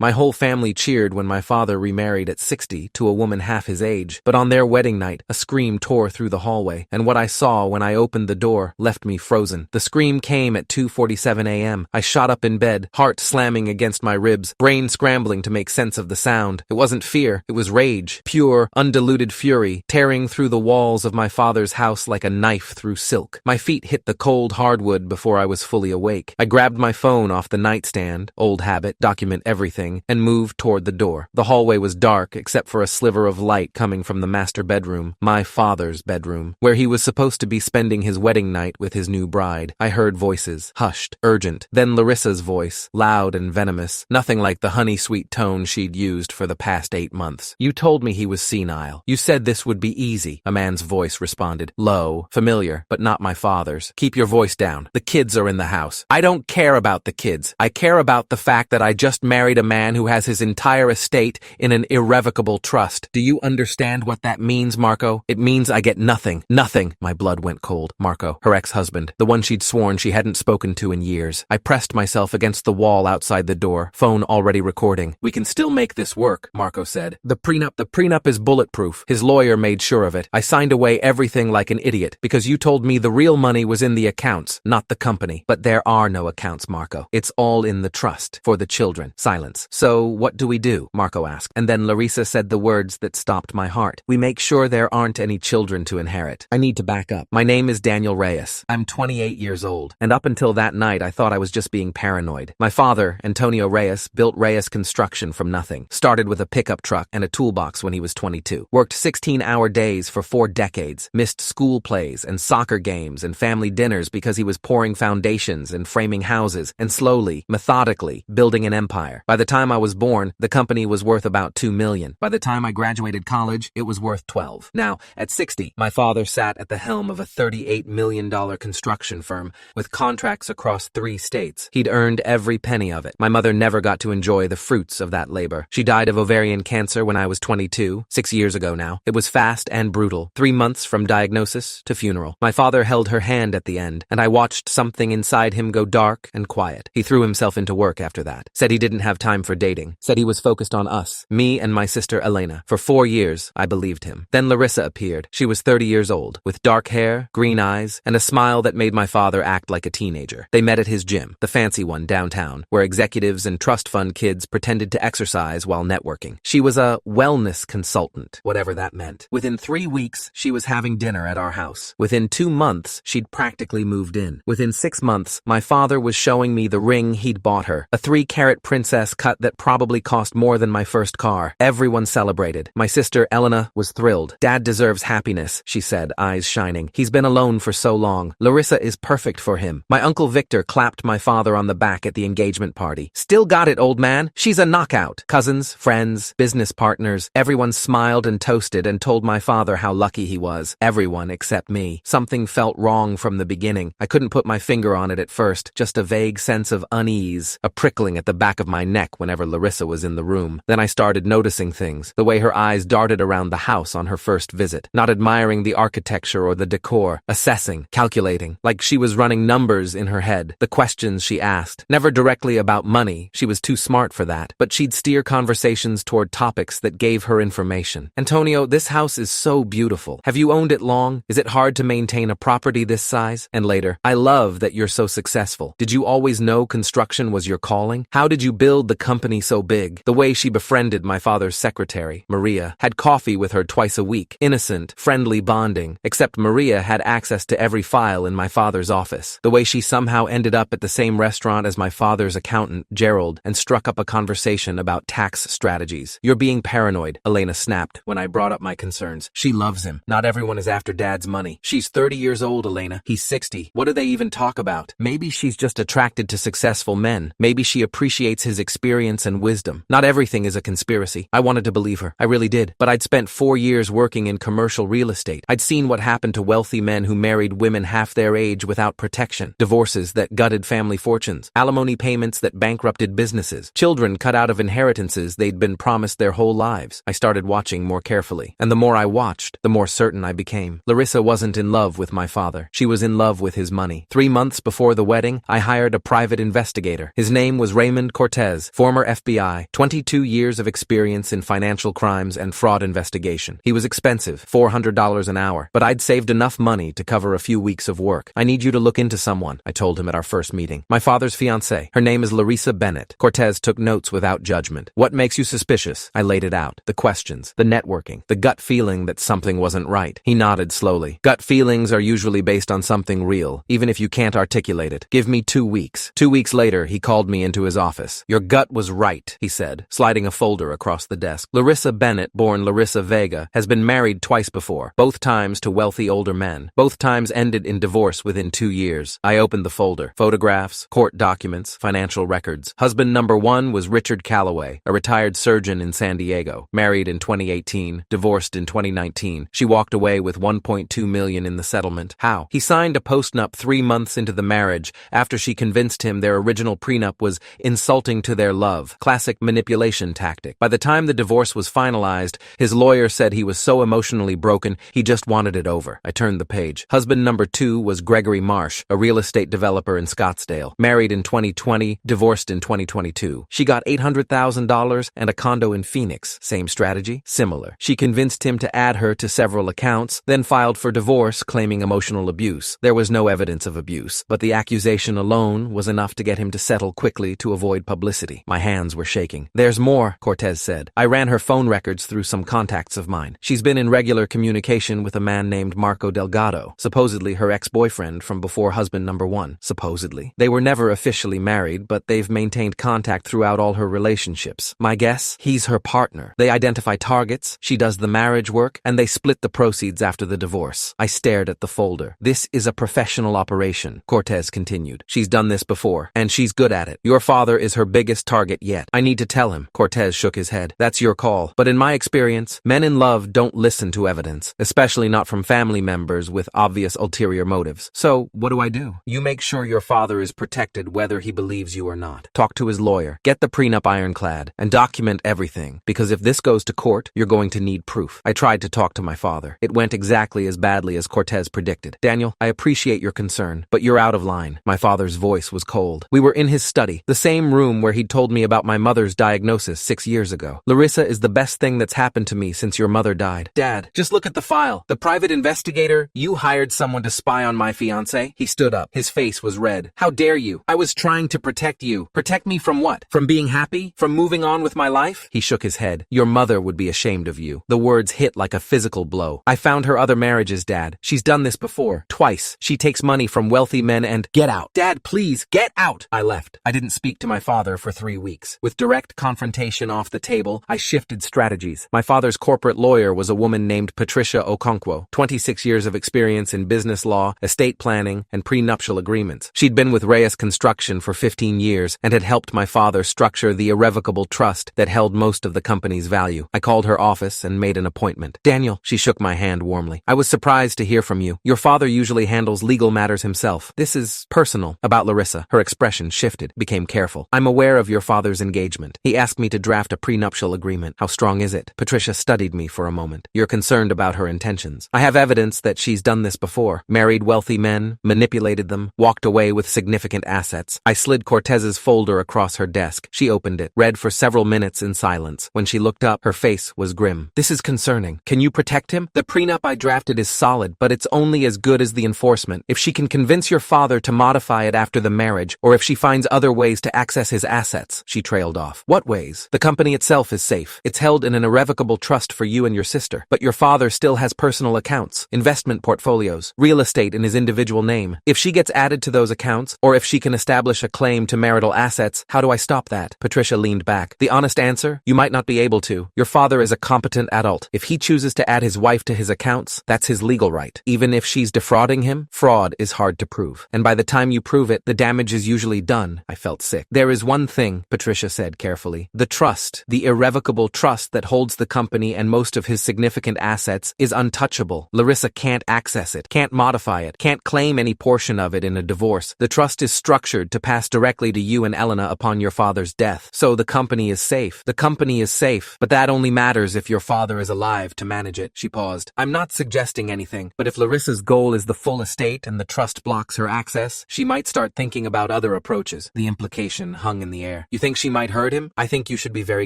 My whole family cheered when my father remarried at 60 to a woman half his age, but on their wedding night, a scream tore through the hallway, and what I saw when I opened the door left me frozen. The scream came at 2:47 a.m. I shot up in bed, heart slamming against my ribs, brain scrambling to make sense of the sound. It wasn't fear, it was rage, pure, undiluted fury, tearing through the walls of my father's house like a knife through silk. My feet hit the cold hardwood before I was fully awake. I grabbed my phone off the nightstand, old habit, document everything, and moved toward the door. The hallway was dark except for a sliver of light coming from the master bedroom, my father's bedroom, where he was supposed to be spending his wedding night with his new bride. I heard voices, hushed, urgent, then Larissa's voice, loud and venomous, nothing like the honey-sweet tone she'd used for the past 8 months. "You told me he was senile. You said this would be easy," a man's voice responded, low, familiar, but not my father's. "Keep your voice down. The kids are in the house." "I don't care about the kids. I care about the fact that I just married a man who has his entire estate in an irrevocable trust. Do you understand what that means, Marco? It means I get nothing. Nothing." My blood went cold. Marco, her ex-husband, the one she'd sworn she hadn't spoken to in years. I pressed myself against the wall outside the door, phone already recording. "We can still make this work," Marco said. The prenup is bulletproof. His lawyer made sure of it. I signed away everything like an idiot because you told me the real money was in the accounts, not the company. But there are no accounts, Marco. It's all in the trust for the children. Silence. "So what do we do?" Marco asked. And then Larissa said the words that stopped my heart. "We make sure there aren't any children to inherit." I need to back up. My name is Daniel Reyes. I'm 28 years old. And up until that night, I thought I was just being paranoid. My father, Antonio Reyes, built Reyes Construction from nothing. Started with a pickup truck and a toolbox when he was 22. Worked 16-hour days for 4 decades. Missed school plays and soccer games and family dinners because he was pouring foundations and framing houses and slowly, methodically, building an empire. By the time I was born, the company was worth about $2 million. By the time I graduated college, it was worth 12. Now, at 60, my father sat at the helm of a $38 million construction firm with contracts across 3 states. He'd earned every penny of it. My mother never got to enjoy the fruits of that labor. She died of ovarian cancer when I was 22, 6 years ago now. It was fast and brutal, 3 months from diagnosis to funeral. My father held her hand at the end, and I watched something inside him go dark and quiet. He threw himself into work after that. Said he didn't have time for dating. Said he was focused on us, me and my sister Elena. For 4 years, I believed him. Then Larissa appeared. She was 30 years old, with dark hair, green eyes, and a smile that made my father act like a teenager. They met at his gym, the fancy one downtown, where executives and trust fund kids pretended to exercise while networking. She was a wellness consultant, whatever that meant. Within 3 weeks, she was having dinner at our house. Within 2 months, she'd practically moved in. Within 6 months, my father was showing me the ring he'd bought her, a 3-carat princess cut that probably cost more than my first car. Everyone celebrated. My sister Elena was thrilled. "Dad deserves happiness," she said, eyes shining. "He's been alone for so long. Larissa is perfect for him." My uncle Victor clapped my father on the back at the engagement party. "Still got it, old man. She's a knockout." Cousins, friends, business partners, everyone smiled and toasted and told my father how lucky he was. Everyone except me. Something felt wrong from the beginning. I couldn't put my finger on it at first, just a vague sense of unease, a prickling at the back of my neck whenever Larissa was in the room. Then I started noticing things, the way her eyes darted around the house on her first visit, not admiring the architecture or the decor, assessing, calculating, like she was running numbers in her head. The questions she asked, never directly about money, she was too smart for that, but she'd steer conversations toward topics that gave her information. "Antonio, this house is so beautiful. Have you owned it long? Is it hard to maintain a property this size?" And later, "I love that you're so successful. Did you always know construction was your calling? How did you build the company so big?" The way she befriended my father's secretary, Maria, had coffee with her twice a week, innocent, friendly bonding, except Maria had access to every file in my father's office. The way she somehow ended up at the same restaurant as my father's accountant, Gerald, and struck up a conversation about tax strategies. "You're being paranoid," Elena snapped when I brought up my concerns. "She loves him. Not everyone is after Dad's money. She's 30 years old, Elena. He's 60. What do they even talk about? Maybe she's just attracted to successful men. Maybe she appreciates his experience and wisdom. Not everything is a conspiracy." I wanted to believe her. I really did. But I'd spent 4 years working in commercial real estate. I'd seen what happened to wealthy men who married women half their age without protection. Divorces that gutted family fortunes. Alimony payments that bankrupted businesses. Children cut out of inheritances they'd been promised their whole lives. I started watching more carefully. And the more I watched, the more certain I became. Larissa wasn't in love with my father. She was in love with his money. 3 months before the wedding, I hired a private investigator. His name was Raymond Cortez, former former FBI, 22 years of experience in financial crimes and fraud investigation. He was expensive, $400 an hour, but I'd saved enough money to cover a few weeks of work. I need you to look into someone, I told him at our first meeting. My father's fiancée. Her name is Larissa Bennett. Cortez took notes without judgment. What makes you suspicious? I laid it out. The questions, the networking, the gut feeling that something wasn't right. He nodded slowly. Gut feelings are usually based on something real, even if you can't articulate it. Give me 2 weeks. 2 weeks later, he called me into his office. Your gut was right, he said, sliding a folder across the desk. Larissa Bennett, born Larissa Vega, has been married twice before, both times to wealthy older men. Both times ended in divorce within 2 years. I opened the folder. Photographs, court documents, financial records. Husband number 1 was Richard Calloway, a retired surgeon in San Diego. Married in 2018, divorced in 2019. She walked away with $1.2 million in the settlement. How? He signed a postnup 3 months into the marriage after she convinced him their original prenup was insulting to their love. Classic manipulation tactic. By the time the divorce was finalized, his lawyer said he was so emotionally broken, he just wanted it over. I turned the page. Husband number 2 was Gregory Marsh, a real estate developer in Scottsdale. Married in 2020, divorced in 2022. She got $800,000 and a condo in Phoenix. Same strategy? Similar. She convinced him to add her to several accounts, then filed for divorce, claiming emotional abuse. There was no evidence of abuse, but the accusation alone was enough to get him to settle quickly to avoid publicity. My hands were shaking. There's more, Cortez said. I ran her phone records through some contacts of mine. She's been in regular communication with a man named Marco Delgado, supposedly her ex-boyfriend from before husband number 1. Supposedly. They were never officially married, but they've maintained contact throughout all her relationships. My guess? He's her partner. They identify targets, she does the marriage work, and they split the proceeds after the divorce. I stared at the folder. This is a professional operation, Cortez continued. She's done this before, and she's good at it. Your father is her biggest target yet. I need to tell him. Cortez shook his head. That's your call. But in my experience, men in love don't listen to evidence, especially not from family members with obvious ulterior motives. So, what do I do? You make sure your father is protected whether he believes you or not. Talk to his lawyer. Get the prenup ironclad, and document everything, because if this goes to court, you're going to need proof. I tried to talk to my father. It went exactly as badly as Cortez predicted. Daniel, I appreciate your concern, but you're out of line. My father's voice was cold. We were in his study, the same room where he'd told me about my mother's diagnosis 6 years ago. Larissa is the best thing that's happened to me since your mother died. Dad, just look at the file. The private investigator, you hired someone to spy on my fiancé? He stood up. His face was red. How dare you? I was trying to protect you. Protect me from what? From being happy? From moving on with my life? He shook his head. Your mother would be ashamed of you. The words hit like a physical blow. I found her other marriages, Dad. She's done this before. Twice. She takes money from wealthy men and— Get out. Dad, please, get out. I left. I didn't speak to my father for 3 weeks. With direct confrontation off the table, I shifted strategies. My father's corporate lawyer was a woman named Patricia Okonkwo, 26 years of experience in business law, estate planning, and prenuptial agreements. She'd been with Reyes Construction for 15 years and had helped my father structure the irrevocable trust that held most of the company's value. I called her office and made an appointment. Daniel, she shook my hand warmly. I was surprised to hear from you. Your father usually handles legal matters himself. This is personal. About Larissa. Her expression shifted, became careful. I'm aware of your father's engagement. He asked me to draft a prenuptial agreement. How strong is it? Patricia studied me for a moment. You're concerned about her intentions. I have evidence that she's done this before. Married wealthy men, manipulated them, walked away with significant assets. I slid Cortez's folder across her desk. She opened it, read for several minutes in silence. When she looked up, her face was grim. This is concerning. Can you protect him? The prenup I drafted is solid, but it's only as good as the enforcement. If she can convince your father to modify it after the marriage, or if she finds other ways to access his assets, she trailed off. What ways? The company itself is safe. It's held in an irrevocable trust for you and your sister, but your father still has personal accounts, investment portfolios, real estate in his individual name. If she gets added to those accounts, or if she can establish a claim to marital assets, how do I stop that? Patricia leaned back. The honest answer? You might not be able to. Your father is a competent adult. If he chooses to add his wife to his accounts, that's his legal right. Even if she's defrauding him, fraud is hard to prove. And by the time you prove it, the damage is usually done. I felt sick. There is one thing, Patricia said carefully. The trust, the irrevocable trust that holds the company and most of his significant assets, is untouchable. Larissa can't access it, can't modify it, can't claim any portion of it in a divorce. The trust is structured to pass directly to you and Elena upon your father's death. So the company is safe. The company is safe, but that only matters if your father is alive to manage it. She paused. I'm not suggesting anything, but if Larissa's goal is the full estate and the trust blocks her access, she might start thinking about other approaches. The implication hung in the air. You You think she might hurt him? I think you should be very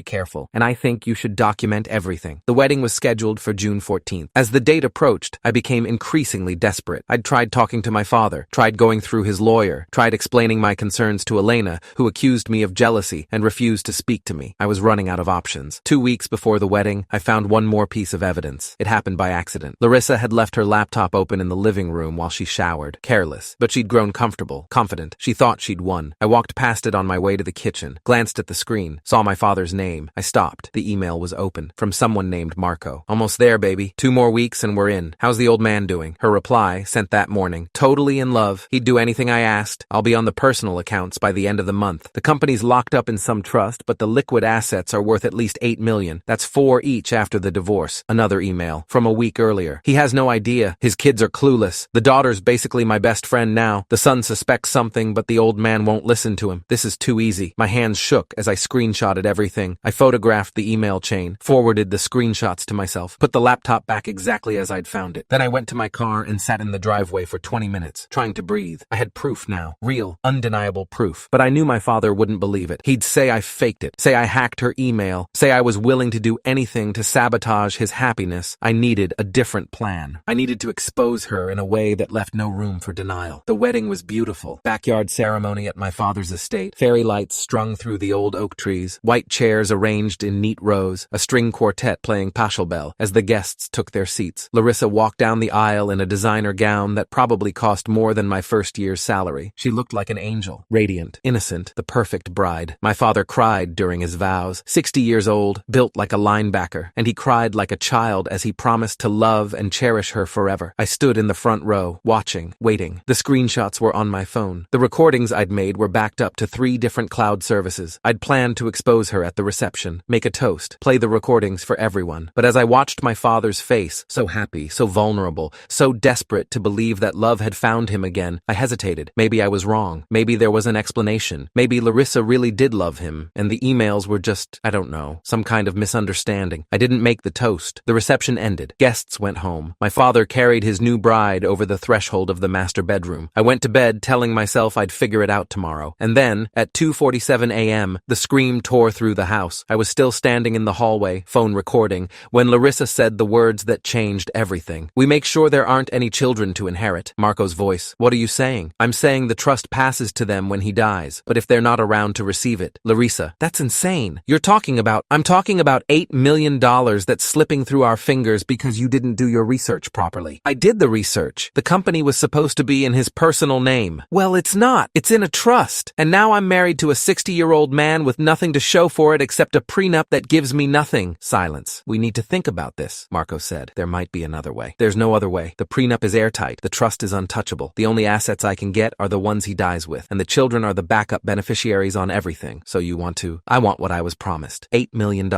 careful, and I think you should document everything. The wedding was scheduled for June 14th. As the date approached, I became increasingly desperate. I'd tried talking to my father, tried going through his lawyer, tried explaining my concerns to Elena, who accused me of jealousy and refused to speak to me. I was running out of options. 2 weeks before the wedding, I found one more piece of evidence. It happened by accident. Larissa had left her laptop open in the living room while she showered. Careless. But she'd grown comfortable, confident. She thought she'd won. I walked past it on my way to the kitchen, glanced at the screen, saw my father's name. I stopped. The email was open. From someone named Marco. Almost there, baby. 2 more weeks and we're in. How's the old man doing? Her reply, sent that morning. Totally in love. He'd do anything I asked. I'll be on the personal accounts by the end of the month. The company's locked up in some trust, but the liquid assets are worth at least $8 million. That's 4 each after the divorce. Another email. From a week earlier. He has no idea. His kids are clueless. The daughter's basically my best friend now. The son suspects something, but the old man won't listen to him. This is too easy. My hands shook as I screenshotted everything. I photographed the email chain, forwarded the screenshots to myself, put the laptop back exactly as I'd found it. Then I went to my car and sat in the driveway for 20 minutes, trying to breathe. I had proof now. Real, undeniable proof. But I knew my father wouldn't believe it. He'd say I faked it, say I hacked her email, say I was willing to do anything to sabotage his happiness. I needed a different plan. I needed to expose her in a way that left no room for denial. The wedding was beautiful. Backyard ceremony at my father's estate. Fairy lights strung through the old oak trees. White chairs arranged in neat rows. A string quartet playing Pachelbel as the guests took their seats. Larissa walked down the aisle in a designer gown that probably cost more than my first year's salary. She looked like an angel. Radiant. Innocent. The perfect bride. My father cried during his vows. 60 years old. Built like a linebacker. And he cried like a child as he promised to love and cherish her forever. I stood in the front row, watching, waiting. The screenshots were on my phone. The recordings I'd made were backed up to 3 different cloud services. I'd planned to expose her at the reception, make a toast, play the recordings for everyone. But as I watched my father's face, so happy, so vulnerable, so desperate to believe that love had found him again, I hesitated. Maybe I was wrong. Maybe there was an explanation. Maybe Larissa really did love him, and the emails were just, I don't know, some kind of misunderstanding. I didn't make the toast. The reception ended. Guests went home. My father carried his new bride over the threshold of the master bedroom. I went to bed telling myself I'd figure it out tomorrow. And then, at 2:47 a.m., the scream tore through the house. I was still standing in the hallway, phone recording, when Larissa said the words that changed everything. "We make sure there aren't any children to inherit." Marco's voice. "What are you saying?" "I'm saying the trust passes to them when he dies, but if they're not around to receive it." Larissa. "That's insane. I'm talking about $8 million that's slipping through our fingers because you didn't do your research properly." "I did the research. The company was supposed to be in his personal name." "Well, it's not. It's in a trust. And now I'm married to a 60-year-old man with nothing to show for it except a prenup that gives me nothing." Silence. "We need to think about this," Marco said. "There might be another way." "There's no other way. The prenup is airtight. The trust is untouchable. The only assets I can get are the ones he dies with, and the children are the backup beneficiaries on everything. So you want to?" "I want what I was promised. $8 million.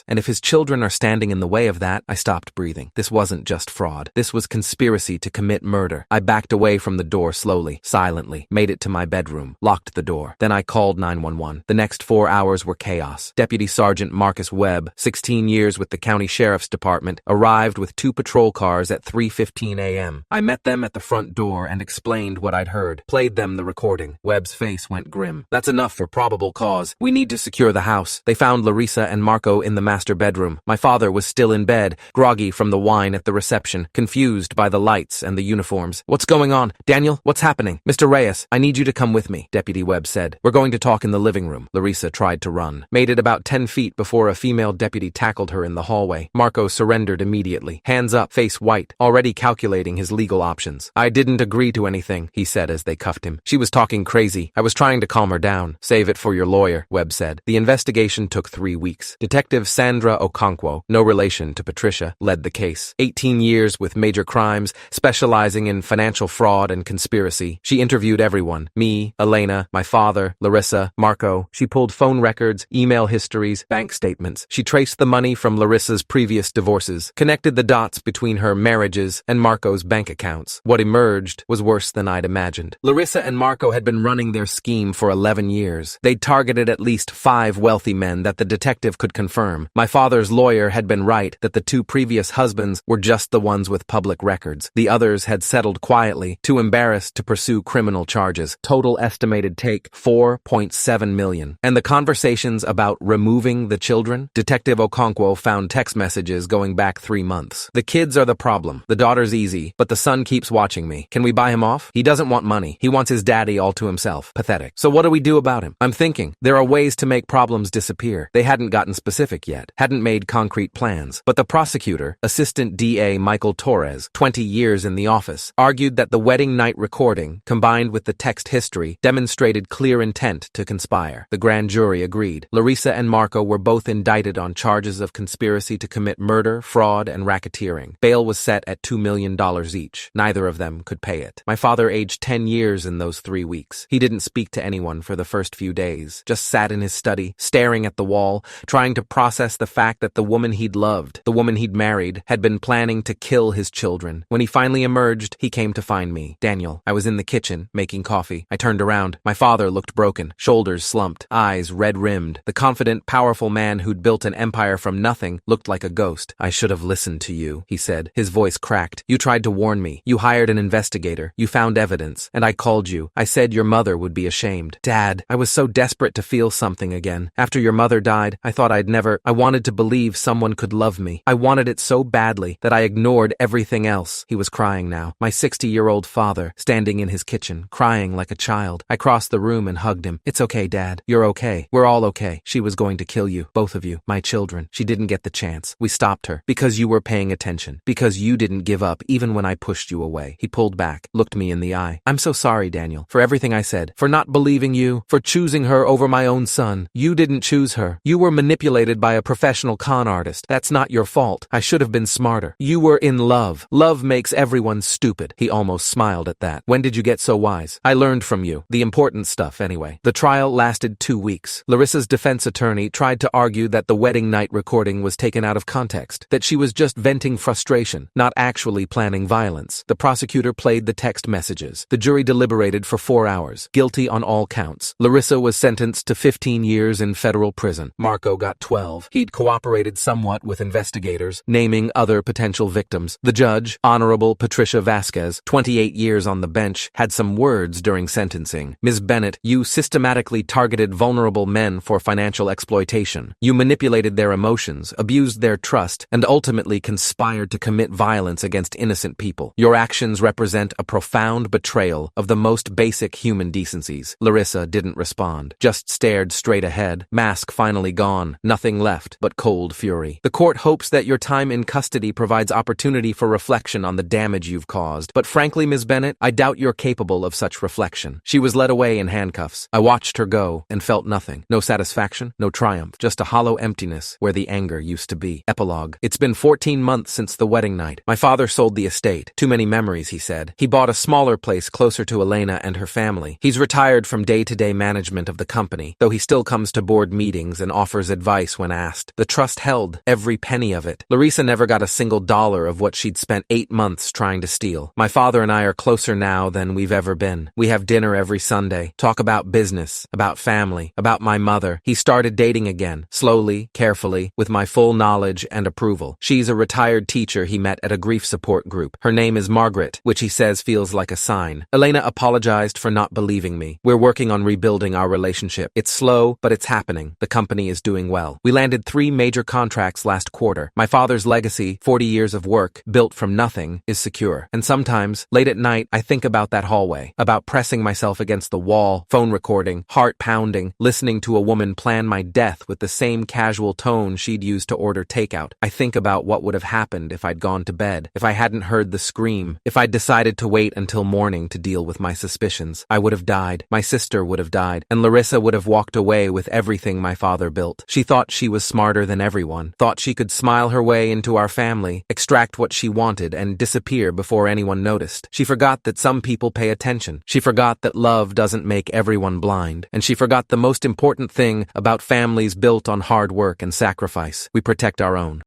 And if his children are standing in the way of that," I stopped breathing. This wasn't just fraud. This was conspiracy to commit murder. I backed away from the door slowly, silently, made it to my bedroom, locked the door. Then I called 911. The next 4 hours were chaos. Deputy Sergeant Marcus Webb, 16 years with the County Sheriff's Department, arrived with 2 patrol cars at 3:15 a.m. I met them at the front door and explained what I'd heard, played them the recording. Webb's face went grim. "That's enough for probable cause. We need to secure the house." They found Larissa and Marco in the master bedroom. My father was still in bed, groggy from the wine at the reception, confused by the lights and the uniforms. "What's going on? Daniel, what's happening?" "Mr. Reyes, I need you to come with me," Deputy Webb said. "We're going to talk in the living room." Larissa tried to run. Made it about 10 feet before a female deputy tackled her in the hallway. Marco surrendered immediately. Hands up, face white, already calculating his legal options. "I didn't agree to anything," he said as they cuffed him. "She was talking crazy. I was trying to calm her down." "Save it for your lawyer," Webb said. The investigation took 3 weeks. Detective Sandra Okonkwo, no relation to Patricia, led the case. 18 years with major crimes, specializing in financial fraud and conspiracy. She interviewed everyone. Me, Elena, my father, Larissa, Marco. She pulled phone records, email histories, bank statements. She traced the money from Larissa's previous divorces, connected the dots between her marriages and Marco's bank accounts. What emerged was worse than I'd imagined. Larissa and Marco had been running their scheme for 11 years. They'd targeted at least 5 wealthy men that the detective could confirm. My father's lawyer had been right that the 2 previous husbands were just the ones with public records. The others had settled quietly, too embarrassed to pursue criminal charges. Total estimated take $4.7 million. million. And the conversations about removing the children? Detective Okonkwo found text messages going back 3 months. The kids are the problem. The daughter's easy, but the son keeps watching me. Can we buy him off? He doesn't want money. He wants his daddy all to himself. Pathetic. So what do we do about him? I'm thinking. There are ways to make problems disappear. They hadn't gotten specific yet. Hadn't made concrete plans. But the prosecutor, Assistant DA Michael Torres, 20 years in the office, argued that the wedding night recording, combined with the text history, demonstrated clear intent to conspire. The grand jury agreed. Larissa and Marco were both indicted on charges of conspiracy to commit murder, fraud, and racketeering. Bail was set at $2 million each. Neither of them could pay it. My father aged 10 years in those 3 weeks. He didn't speak to anyone for the first few days, just sat in his study, staring at the wall, trying to process the fact that the woman he'd loved, the woman he'd married, had been planning to kill his children. When he finally emerged, he came to find me. Daniel. I was in the kitchen, making coffee. I turned around. My father looked broken, shoulders slumped, eyes red-rimmed. The confident, powerful man who'd built an empire from nothing looked like a ghost. I should have listened to you, he said. His voice cracked. You tried to warn me. You hired an investigator. You found evidence. And I called you. I said your mother would be ashamed. Dad, I was so desperate to feel something again. After your mother died, I thought I wanted to believe someone could love me. I wanted it so badly that I ignored everything else. He was crying now. My 60-year-old father, standing in his kitchen, crying like a child. I crossed the room and hugged him. It's okay, Dad. You're okay. We're all okay. She was going to kill you, both of you, my children. She didn't get the chance. We stopped her because you were paying attention, because you didn't give up even when I pushed you away. He pulled back, looked me in the eye. I'm so sorry, Daniel, for everything I said, for not believing you, for choosing her over my own son. You didn't choose her. You were manipulated by a professional con artist. That's not your fault. I should have been smarter. You were in love. Love makes everyone stupid. He almost smiled at that. When did you get so wise? I learned from you. The important stuff, anyway. The trial lasted 2 weeks. Larissa's defense attorney tried to argue that the wedding night recording was taken out of context, that she was just venting frustration, not actually planning violence. The prosecutor played the text messages. The jury deliberated for 4 hours, guilty on all counts. Larissa was sentenced to 15 years in federal prison. Marco got 12. He'd cooperated somewhat with investigators, naming other potential victims. The judge, Honorable Patricia Vasquez, 28 years on the bench, had some words during sentencing. Ms. Bennett, you systematically targeted vulnerable men for financial exploitation. You manipulated their emotions, abused their trust, and ultimately conspired to commit violence against innocent people. Your actions represent a profound betrayal of the most basic human decencies. Larissa didn't respond, just stared straight ahead, mask finally gone, nothing left but cold fury. The court hopes that your time in custody provides opportunity for reflection on the damage you've caused, but frankly, Ms. Bennett, I doubt you're capable of such reflection. She was led away in handcuffs. I watched her go and felt nothing. No satisfaction, no triumph, just a hollow emptiness where the anger used to be. Epilogue. It's been 14 months since the wedding night. My father sold the estate. Too many memories, he said. He bought a smaller place closer to Elena and her family. He's retired from day-to-day management of the company, though he still comes to board meetings and offers advice when asked. The trust held every penny of it. Larissa never got a single dollar of what she'd spent 8 months trying to steal. My father and I are closer now than we've ever been. We have dinner every Sunday, talk about business, about family, about my mother. He started dating again, slowly, carefully, with my full knowledge and approval. She's a retired teacher he met at a grief support group. Her name is Margaret, which he says feels like a sign. Elena apologized for not believing me. We're working on rebuilding our relationship. It's slow, but it's happening. The company is doing well. We landed 3 major contracts last quarter. My father's legacy, 40 years of work, built from nothing, is secure. And sometimes, late at night, I think about that hallway, about pressing myself against the wall, phone recording, heart pounding, listening to a woman plan my death with the same casual tone she'd used to order takeout. I think about what would have happened if I'd gone to bed, if I hadn't heard the scream, if I'd decided to wait until morning to deal with my suspicions. I would have died, my sister would have died, and Larissa would have walked away with everything my father built. She thought she was smarter than everyone, thought she could smile her way into our family, extract what she wanted, and disappear before anyone noticed. She forgot that some people pay attention. She forgot that love doesn't make everyone blind. And she forgot the most important thing about families built on hard work and sacrifice. We protect our own.